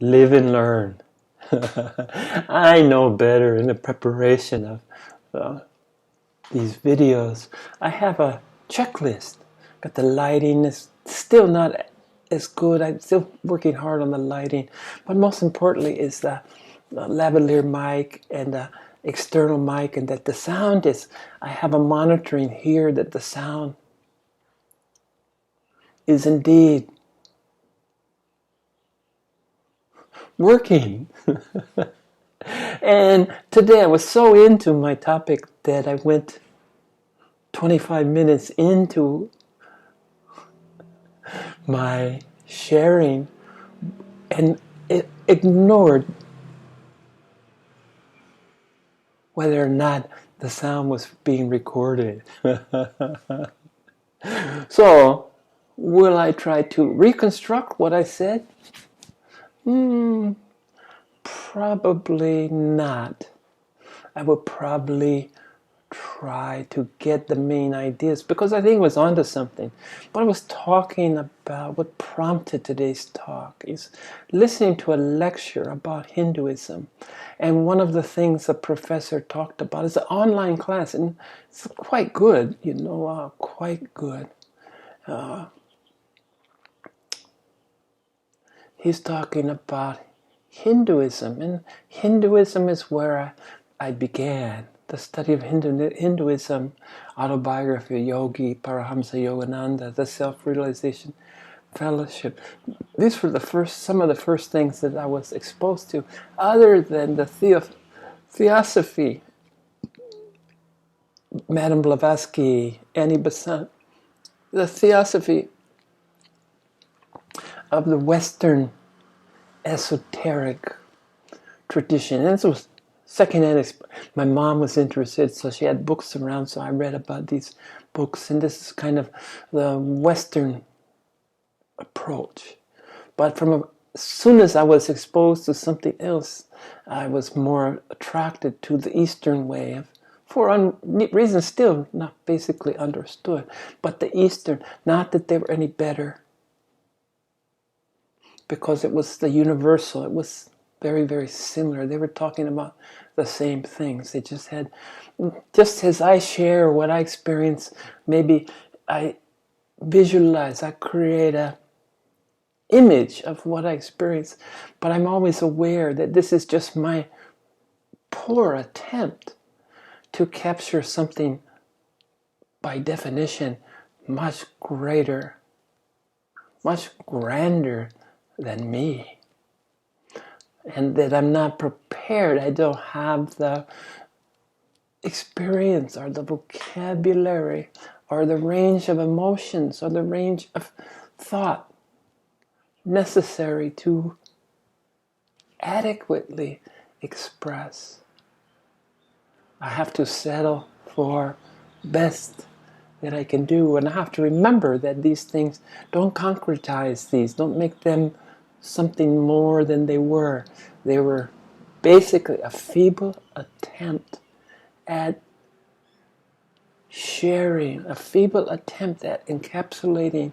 live and learn. I know better in the preparation of these videos. I have a checklist, but the lighting is still not as good. I'm still working hard on the lighting, but most importantly is the lavalier mic and the external mic, and that the sound is, I have a monitoring here that the sound is indeed working. And today I was so into my topic that I went 25 minutes into my sharing and it ignored whether or not the sound was being recorded. So, will I try to reconstruct what I said? Probably not. I would probably try to get the main ideas because I think it was onto something. But I was talking about what prompted today's talk is listening to a lecture about Hinduism. And one of the things the professor talked about is an online class, and it's quite good, quite good. He's talking about Hinduism, and Hinduism is where I began. The study of Hinduism, autobiography of Yogi Paramahansa Yogananda, the Self-Realization Fellowship. These were some of the first things that I was exposed to, other than the theosophy, Madame Blavatsky, Annie Besant, the theosophy of the Western esoteric tradition. And this was secondhand. My mom was interested, so she had books around, so I read about these books, and this is kind of the Western approach. But as soon as I was exposed to something else, I was more attracted to the Eastern way, for reasons still not basically understood. But the Eastern, not that they were any better, because it was the universal. It was very, very similar. They were talking about the same things. They just had, just as I share what I experience, maybe I visualize, I create a image of what I experience, but I'm always aware that this is just my poor attempt to capture something by definition much greater, much grander than me. And that I'm not prepared. I don't have the experience or the vocabulary or the range of emotions or the range of thought necessary to adequately express. I have to settle for best that I can do, and I have to remember that these things, don't concretize these, don't make them something more than they were. They were basically a feeble attempt at sharing, a feeble attempt at encapsulating,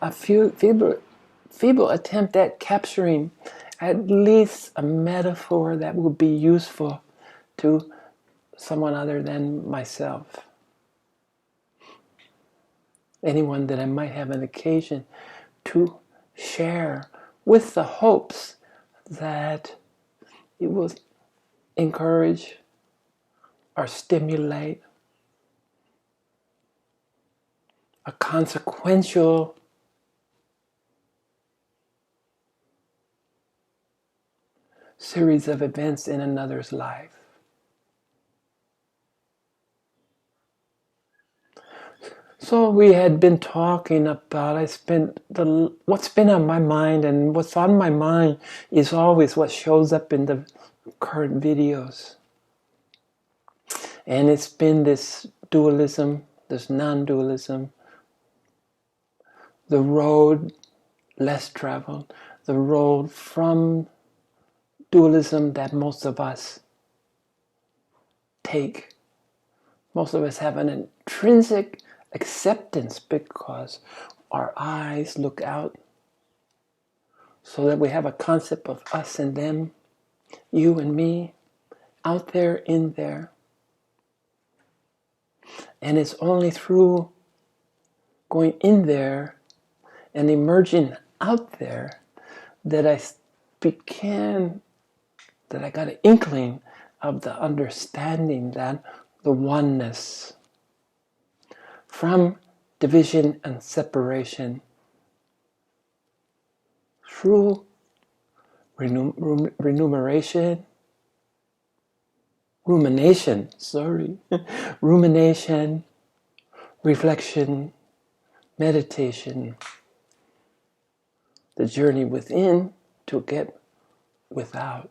a feeble attempt at capturing at least a metaphor that would be useful to someone other than myself. Anyone that I might have an occasion to share, with the hopes that it will encourage or stimulate a consequential series of events in another's life. So we had been talking about, what's been on my mind, and what's on my mind is always what shows up in the current videos. And it's been this dualism, this non-dualism, the road less traveled, the road from dualism that most of us take. Most of us have an intrinsic acceptance because our eyes look out so that we have a concept of us and them, you and me, out there, in there. And it's only through going in there and emerging out there that I got an inkling of the understanding that the oneness from division and separation through rumination, reflection, meditation, the journey within to get without.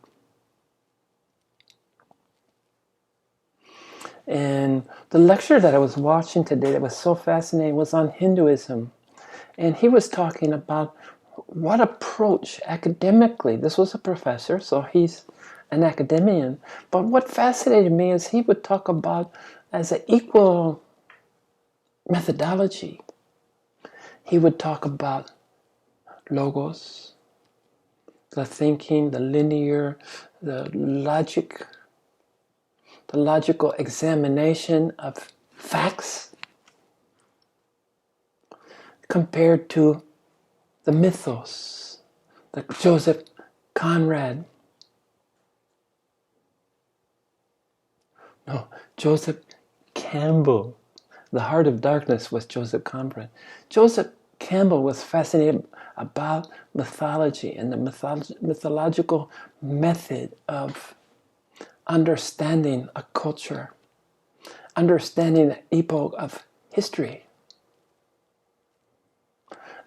And the lecture that I was watching today that was so fascinating was on Hinduism. And he was talking about what approach academically, this was a professor, so he's an academician, but what fascinated me is he would talk about as an equal methodology. He would talk about logos, the thinking, the linear, the logical examination of facts compared to the mythos, the Joseph Conrad. No, Joseph Campbell. The Heart of Darkness was Joseph Conrad. Joseph Campbell was fascinated about mythology and the mythological method of understanding a culture, understanding the epoch of history,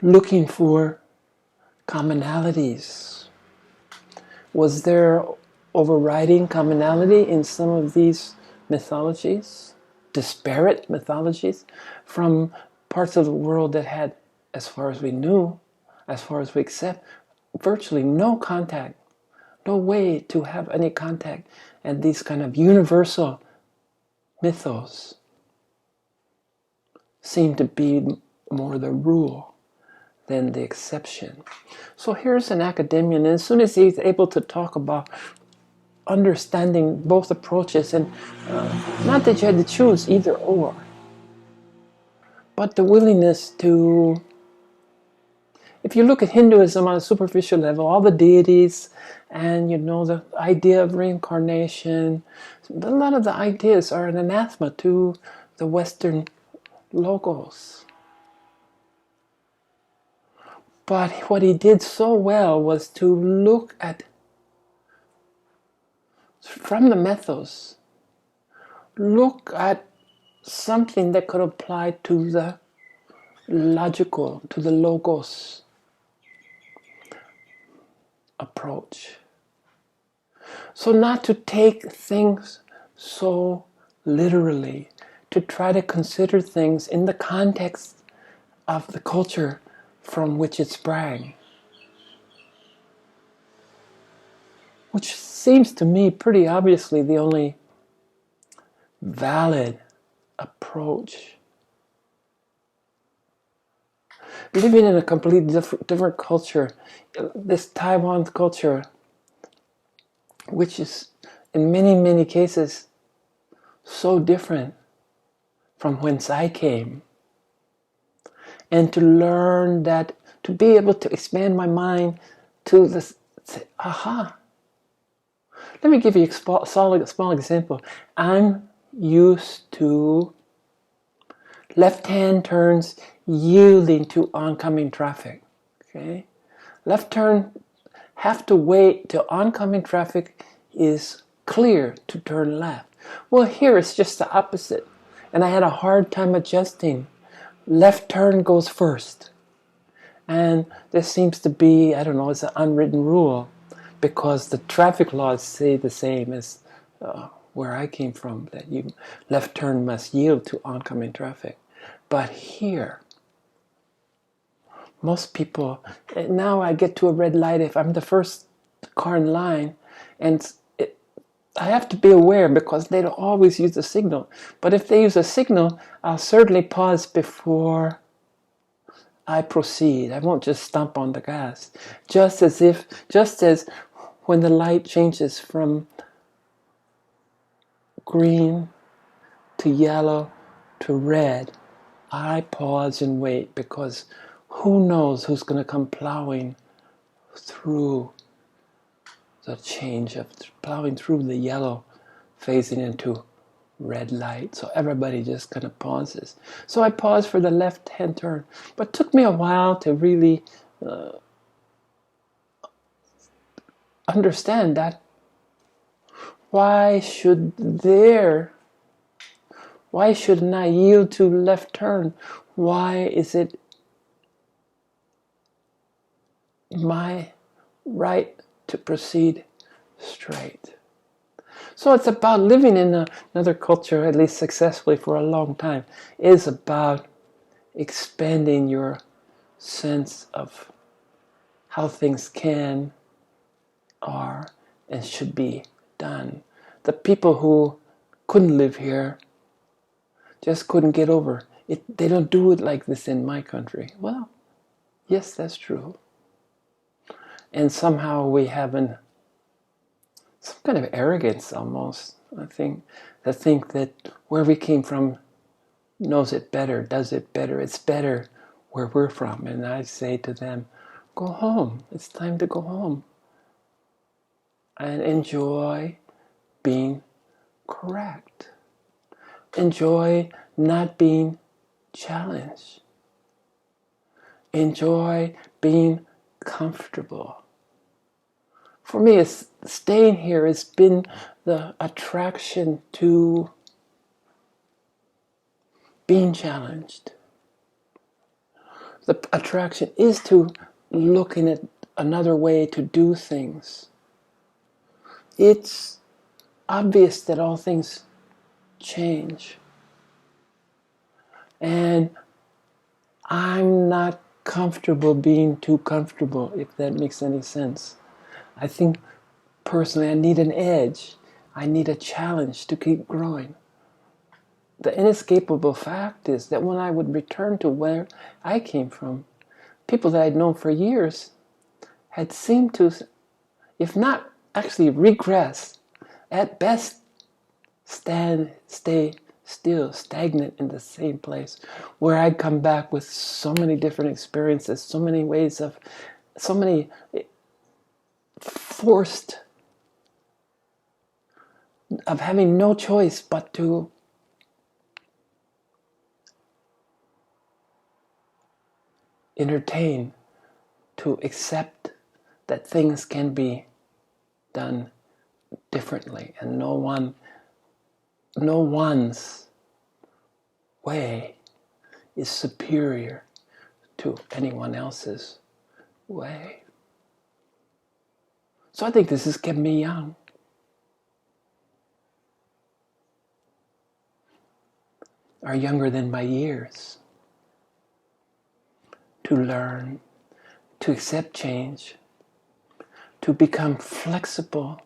looking for commonalities. Was there overriding commonality in some of these mythologies, disparate mythologies, from parts of the world that had, as far as we knew, as far as we accept, virtually no contact, no way to have any contact, and these kind of universal mythos seem to be more the rule than the exception. So here's an academician, and as soon as he's able to talk about understanding both approaches, and not that you had to choose either or, but the willingness to, if you look at Hinduism on a superficial level, all the deities and the idea of reincarnation, a lot of the ideas are an anathema to the Western logos. But what he did so well was to look at, from the mythos, look at something that could apply to the logical, to the logos approach. So not to take things so literally, to try to consider things in the context of the culture from which it sprang. Which seems to me pretty obviously the only valid approach. Living in a completely different culture, this Taiwan culture, which is in many, many cases so different from whence I came, and to learn that, to be able to expand my mind to this, aha. Let me give you a small example. I'm used to left-hand turns yielding to oncoming traffic. Okay, left turn have to wait till oncoming traffic is clear to turn left. Well, here it's just the opposite, and I had a hard time adjusting. Left turn goes first, and this seems to be, I don't know, it's an unwritten rule, because the traffic laws say the same as where I came from, that you left turn must yield to oncoming traffic. But here, most people, now I get to a red light if I'm the first car in line, and I have to be aware because they don't always use the signal. But if they use a signal, I'll certainly pause before I proceed. I won't just stomp on the gas. Just as when the light changes from green to yellow to red, I pause and wait, because who knows who's going to come plowing through the change of plowing through the yellow, phasing into red light. So everybody just kind of pauses. So I paused for the left-hand turn, but it took me a while to really understand that. Why shouldn't I yield to left turn? Why is it my right to proceed straight? So it's about living in another culture, at least successfully for a long time, is about expanding your sense of how things can, are, and should be done. The people who couldn't live here just couldn't get over it. They don't do it like this in my country. Well, yes, that's true. And somehow we have some kind of arrogance almost, I think, to think that where we came from knows it better, does it better. It's better where we're from. And I say to them, go home. It's time to go home. And enjoy being correct. Enjoy not being challenged. Enjoy being comfortable. For me, staying here has been the attraction to being challenged. The attraction is to looking at another way to do things. It's obvious that all things change. And I'm not comfortable being too comfortable, if that makes any sense. I think personally I need an edge. I need a challenge to keep growing. The inescapable fact is that when I would return to where I came from, people that I'd known for years had seemed to, if not actually regress, at best stay still, stagnant in the same place, where I'd come back with so many different experiences, so many forced of having no choice but to entertain, to accept that things can be done differently, and no one's way is superior to anyone else's way. So I think this has kept me young. Or younger than my years. To learn, to accept change, to become flexible.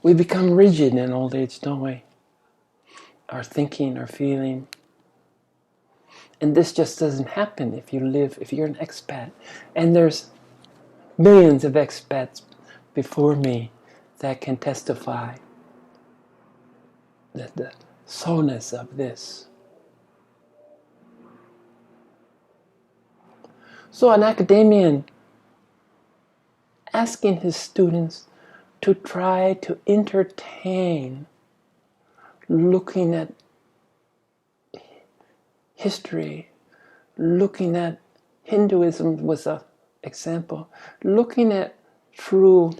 We become rigid in old age, don't we? Our thinking, our feeling. And this just doesn't happen if you're an expat. And there's millions of expats before me that can testify that the soulness of this. So an academician asking his students to try to entertain looking at history, looking at Hinduism was an example, looking at through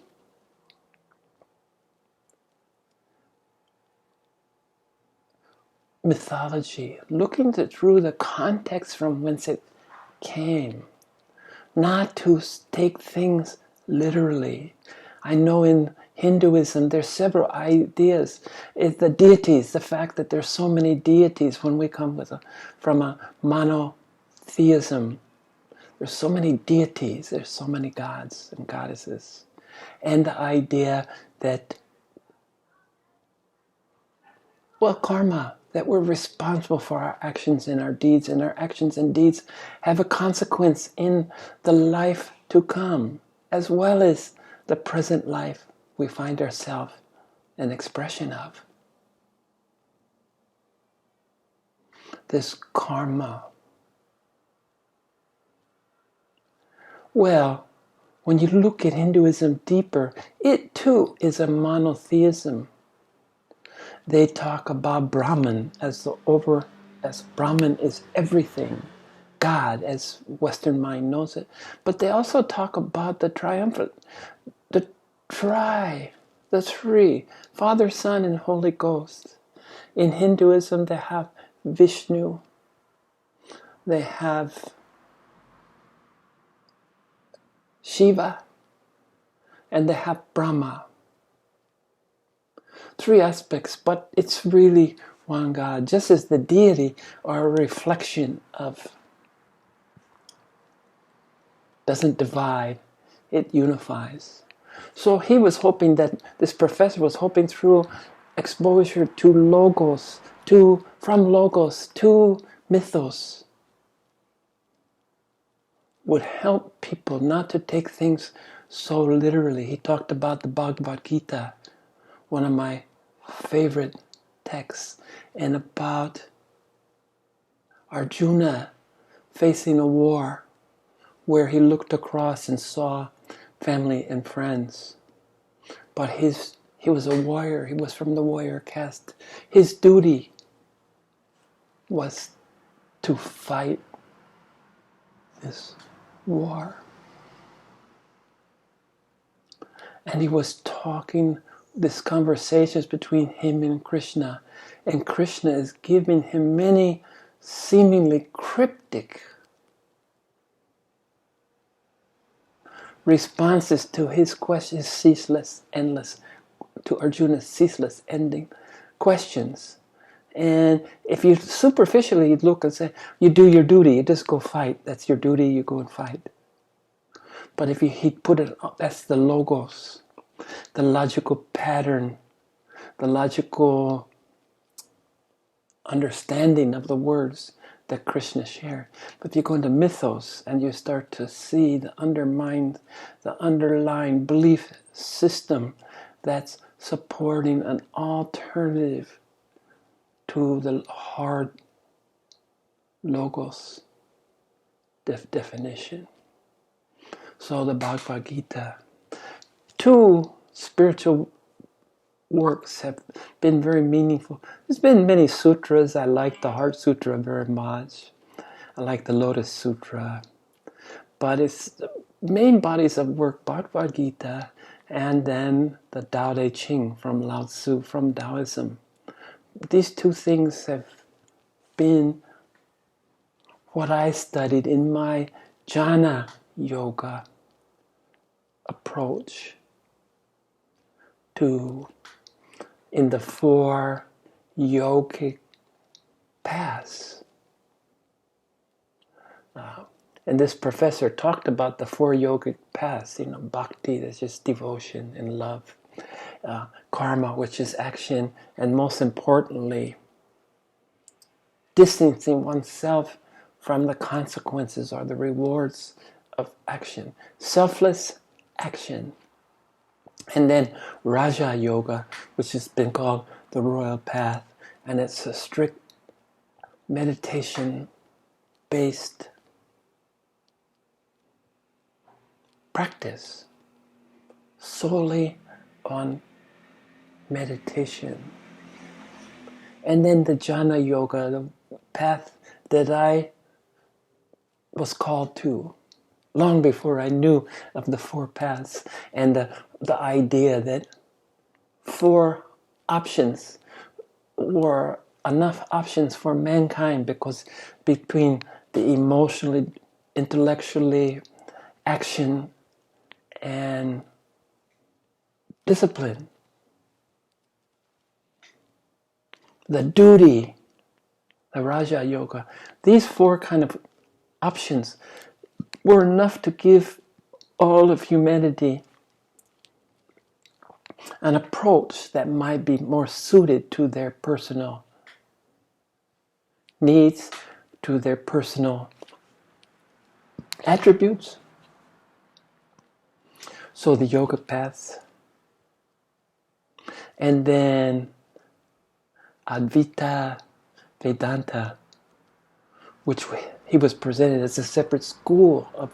mythology, looking through the context from whence it came, not to take things literally. I know in Hinduism there's several ideas. It's the deities, the fact that there's so many deities when we come from a monotheism. There's so many deities, there's so many gods and goddesses. And the idea that, well, karma, that we're responsible for our actions and our deeds, and our actions and deeds have a consequence in the life to come, as well as the present life we find ourselves an expression of. This karma. Well, when you look at Hinduism deeper, it too is a monotheism. They talk about Brahman as Brahman is everything, God as Western mind knows it. But they also talk about the triumphant, the three, Father, Son, and Holy Ghost. In Hinduism, they have Vishnu, they have Shiva, and they have Brahma. Three aspects, but it's really one God, just as the deity are a reflection of, doesn't divide, it unifies. So he was hoping that, this professor was hoping through exposure to Logos, from Logos to Mythos, would help people not to take things so literally. He talked about the Bhagavad Gita, one of my favorite texts, and about Arjuna facing a war where he looked across and saw family and friends. But he was a warrior, he was from the warrior caste. His duty was to fight this war. And he was talking, this conversations between him and Krishna is giving him many seemingly cryptic responses to his questions, ceaseless, endless, to Arjuna's ceaseless, ending questions. And if you superficially look and say, you do your duty, you just go fight, that's your duty, you go and fight. But if he'd put it, that's the logos, the logical pattern, the logical understanding of the words that Krishna shared. But if you go into mythos and you start to see the underlying belief system that's supporting an alternative to the hard logos definition. So the Bhagavad Gita, two spiritual works have been very meaningful. There's been many sutras. I like the Heart Sutra very much. I like the Lotus Sutra. But it's the main bodies of work, Bhagavad Gita, and then the Tao Te Ching from Lao Tzu, from Taoism. These two things have been what I studied in my jhana yoga approach to, in the four yogic paths. And this professor talked about the four yogic paths, bhakti, that's just devotion and love, karma, which is action, and most importantly, distancing oneself from the consequences or the rewards of action. Selfless action. And then Raja Yoga, which has been called the Royal Path, and it's a strict meditation-based practice, solely on meditation. And then the Jnana Yoga, the path that I was called to, long before I knew of the four paths, and the idea that four options were enough options for mankind, because between the emotionally, intellectually, action, and discipline, the duty, the Raja Yoga, these four kind of options were enough to give all of humanity an approach that might be more suited to their personal needs to their personal attributes. So the yoga paths. And then Advaita Vedanta, which he was presented as a separate school of.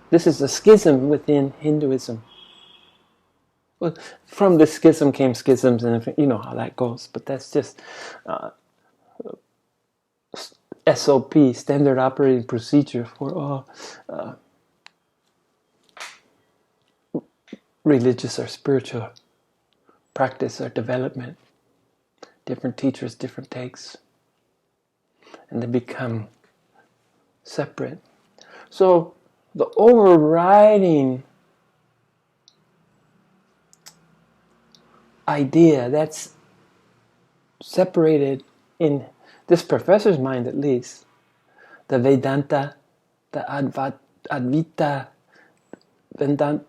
This is a schism within Hinduism. Well, from the schism came schisms, and you know how that goes. But that's just SOP, standard operating procedure for all religious or spiritual practice or development. Different teachers, different takes, and they become separate. So the overriding idea that's separated in this professor's mind, at least, the Vedanta, the Advaita Vedanta,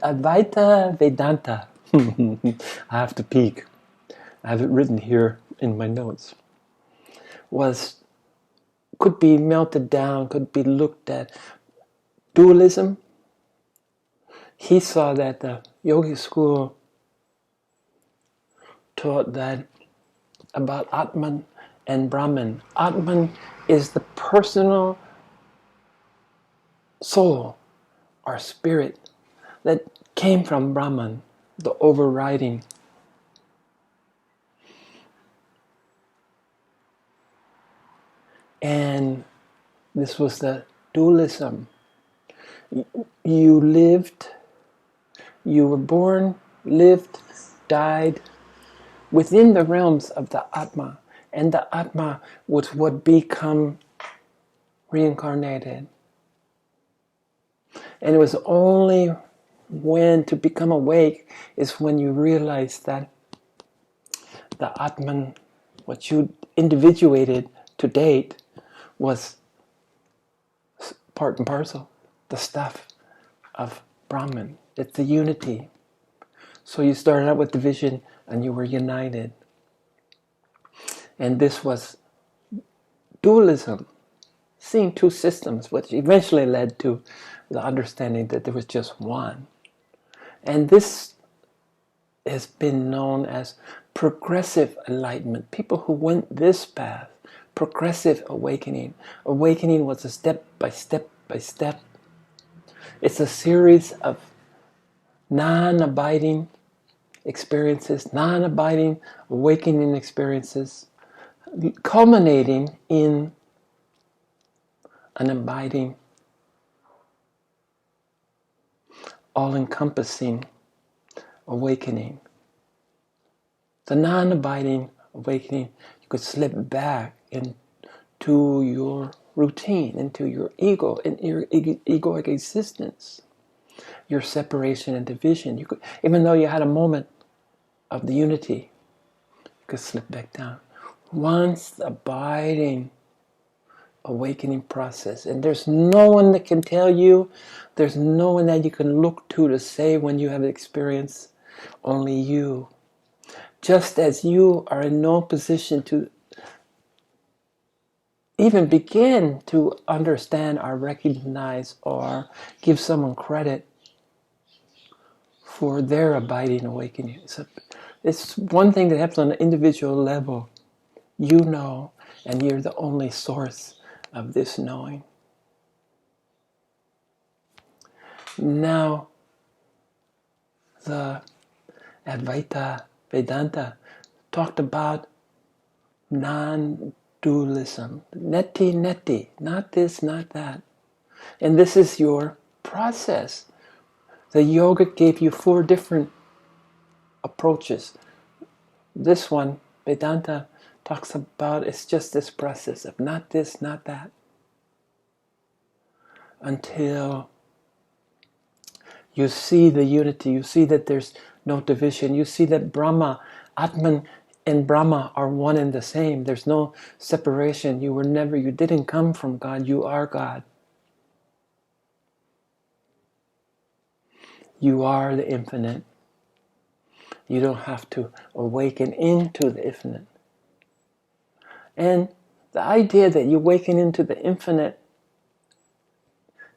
Advaita Vedanta. I have to peek. I have it written here in my notes. Could be melted down, could be looked at. Dualism. He saw that the yogic school taught that about Atman and Brahman. Atman is the personal soul or spirit that came from Brahman, the overriding. And this was the dualism. You lived, you were born, lived, died within the realms of the Atma. And the Atma was what become reincarnated. And it was only when to become awake is when you realize that the Atman, what you individuated to date, was part and parcel, the stuff of Brahman. It's the unity. So you started out with division and you were united. And this was dualism, seeing two systems, which eventually led to the understanding that there was just one. And this has been known as progressive enlightenment. People who went this path, progressive awakening. Awakening was a step by step by step. It's a series of non-abiding experiences, non-abiding awakening experiences, culminating in an abiding, all-encompassing awakening. The non-abiding awakening, you could slip back into your routine, into your ego, in your egoic existence, your separation and division. You could, even though you had a moment of the unity, you could slip back down. Once the abiding awakening process, and there's no one that can tell you, there's no one that you can look to say when you have experience, only you. Just as you are in no position to even begin to understand or recognize or give someone credit for their abiding awakening. It's one thing that happens on an individual level. You know, and you're the only source of this knowing. Now, the Advaita Vedanta talked about non-dualism. Neti, not this, not that. And this is your process. The yoga gave you 4 different approaches. This one, Vedanta, talks about it's just this process of not this, not that. Until you see the unity, you see that there's no division, you see that Brahma, Atman and Brahma are one and the same. There's no separation. You didn't come from God, you are God. You are the infinite. You don't have to awaken into the infinite. And the idea that you awaken into the infinite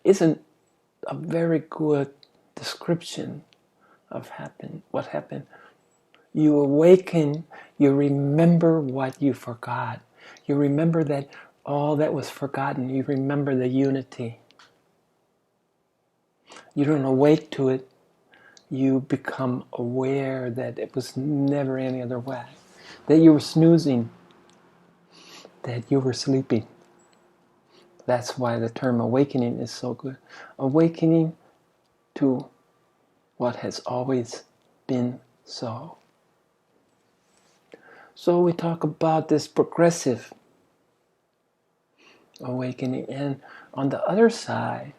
isn't a very good description of what happened. You awaken, you remember what you forgot. You remember that all that was forgotten. You remember the unity. You don't awake to it. You become aware that it was never any other way. That you were snoozing. That you were sleeping. That's why the term awakening is so good. Awakening to what has always been so. So we talk about this progressive awakening, and on the other side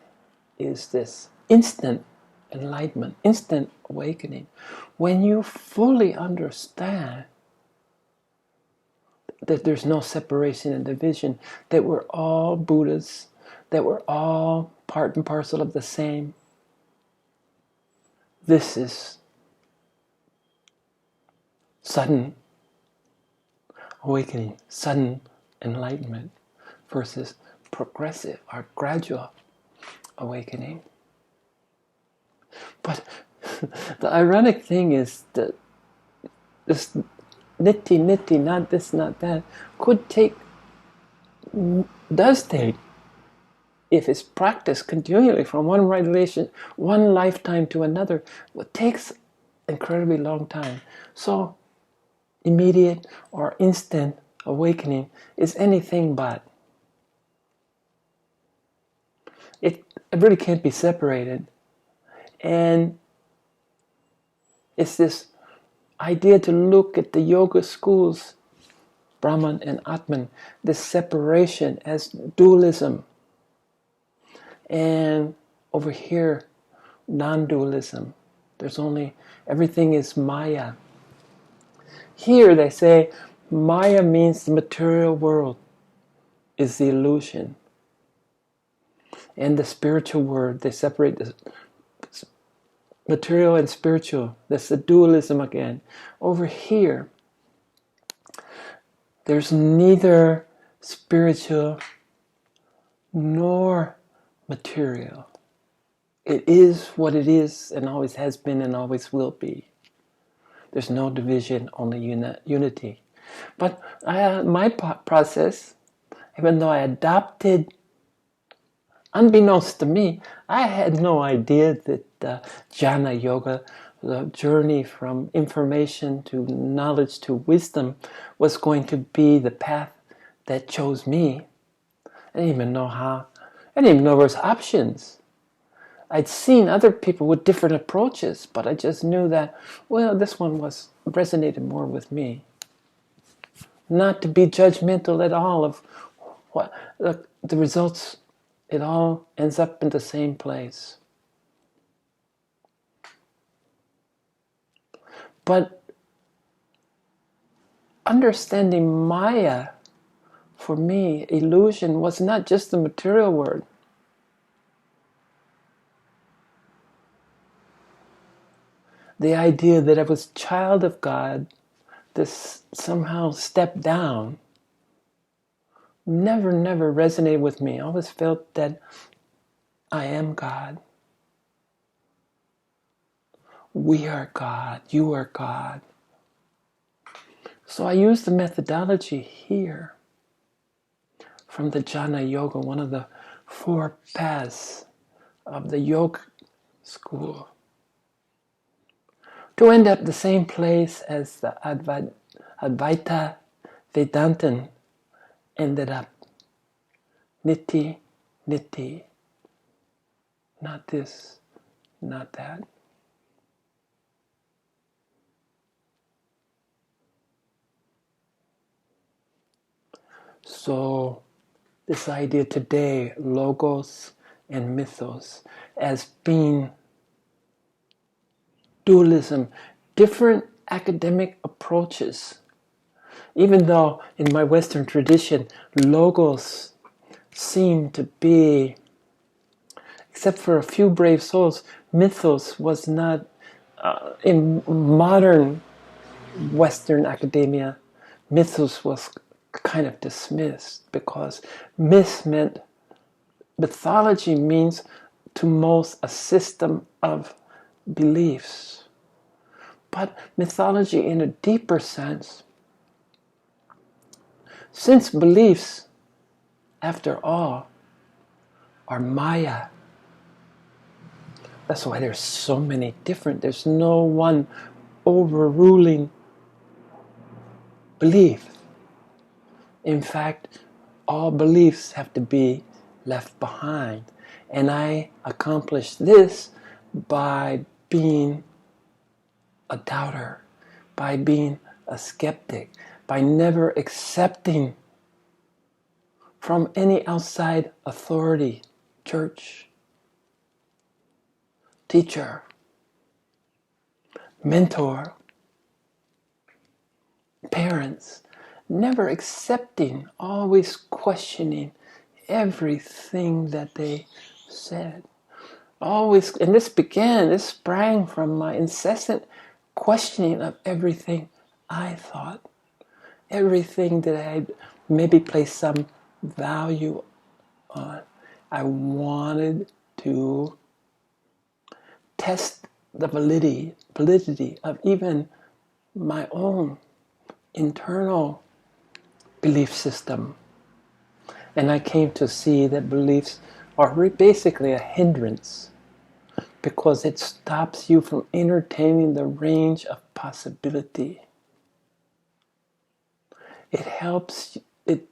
is this instant enlightenment, instant awakening. When you fully understand that there's no separation and division, that we're all Buddhas, that we're all part and parcel of the same. This is sudden awakening, sudden enlightenment versus progressive or gradual awakening. But the ironic thing is that this nitty, not this, not that, does take, if it's practiced continually from one relation, one lifetime to another, it takes incredibly long time. So immediate or instant awakening is anything but. It really can't be separated. And it's this idea to look at the yoga schools, Brahman and Atman, this separation as dualism. And over here, non-dualism. Everything is Maya. Here they say Maya means the material world is the illusion. And the spiritual world, they separate the material and spiritual. That's the dualism again. Over here, there's neither spiritual nor material. It is what it is and always has been and always will be. There's no division, only unity. But my process, even though I adopted, unbeknownst to me, I had no idea that jhana yoga, the journey from information to knowledge to wisdom, was going to be the path that chose me. I didn't even know how. I didn't even know there was options. I'd seen other people with different approaches, but I just knew that, well, this one resonated more with me. Not to be judgmental at all of what the results. It all ends up in the same place. But understanding Maya, for me, illusion, was not just the material world. The idea that I was a child of God, this somehow step down, never resonated with me. I always felt that I am God. We are God. You are God. So I use the methodology here from the jhana yoga, one of the 4 paths of the yoga school, to end up the same place as the Advaita Vedantin ended up. Niti, not this, not that. So this idea today, logos and mythos, as being dualism, different academic approaches. Even though in my Western tradition, logos seem to be, except for a few brave souls, mythos was not in modern Western academia, mythos was kind of dismissed because mythology means to most a system of beliefs. But mythology in a deeper sense, since beliefs, after all, are Maya. That's why there's so many different, there's no one overruling belief. In fact, all beliefs have to be left behind. And I accomplish this by being a doubter, by being a skeptic, by never accepting from any outside authority, church, teacher, mentor, parents, never accepting, always questioning everything that they said. Always, and this sprang from my incessant questioning of everything I thought, everything that I had maybe placed some value on. I wanted to test the validity of even my own internal belief system. And I came to see that beliefs are basically a hindrance because it stops you from entertaining the range of possibility. It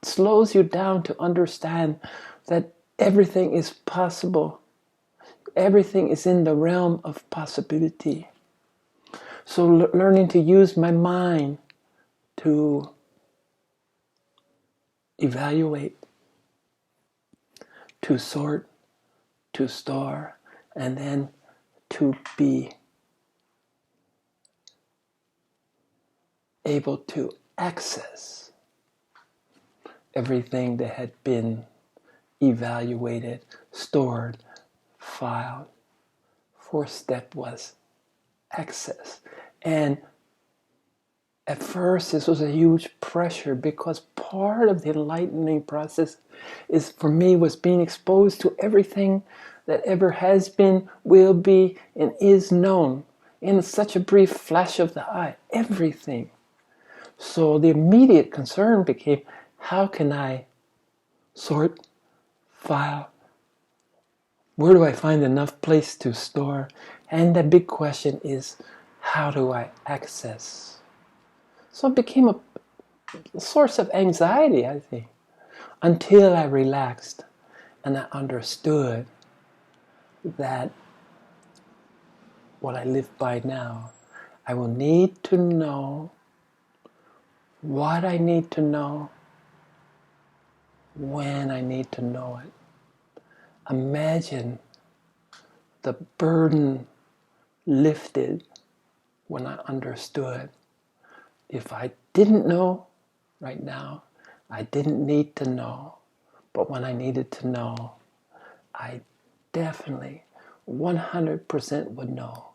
slows you down to understand that everything is possible. Everything is in the realm of possibility. So learning to use my mind to evaluate, to sort, to store, and then to be able to access everything that had been evaluated, stored, filed. Fourth step was access. And at first this was a huge pressure because part of the enlightening process for me was being exposed to everything that ever has been, will be, and is known in such a brief flash of the eye. Everything. So the immediate concern became, how can I sort, file? Where do I find enough place to store? And the big question is, how do I access? So it became a source of anxiety, I think, until I relaxed and I understood that what I live by now, I will need to know what I need to know when I need to know it. Imagine the burden lifted when I understood. If I didn't know right now, I didn't need to know. But when I needed to know, I definitely 100% would know.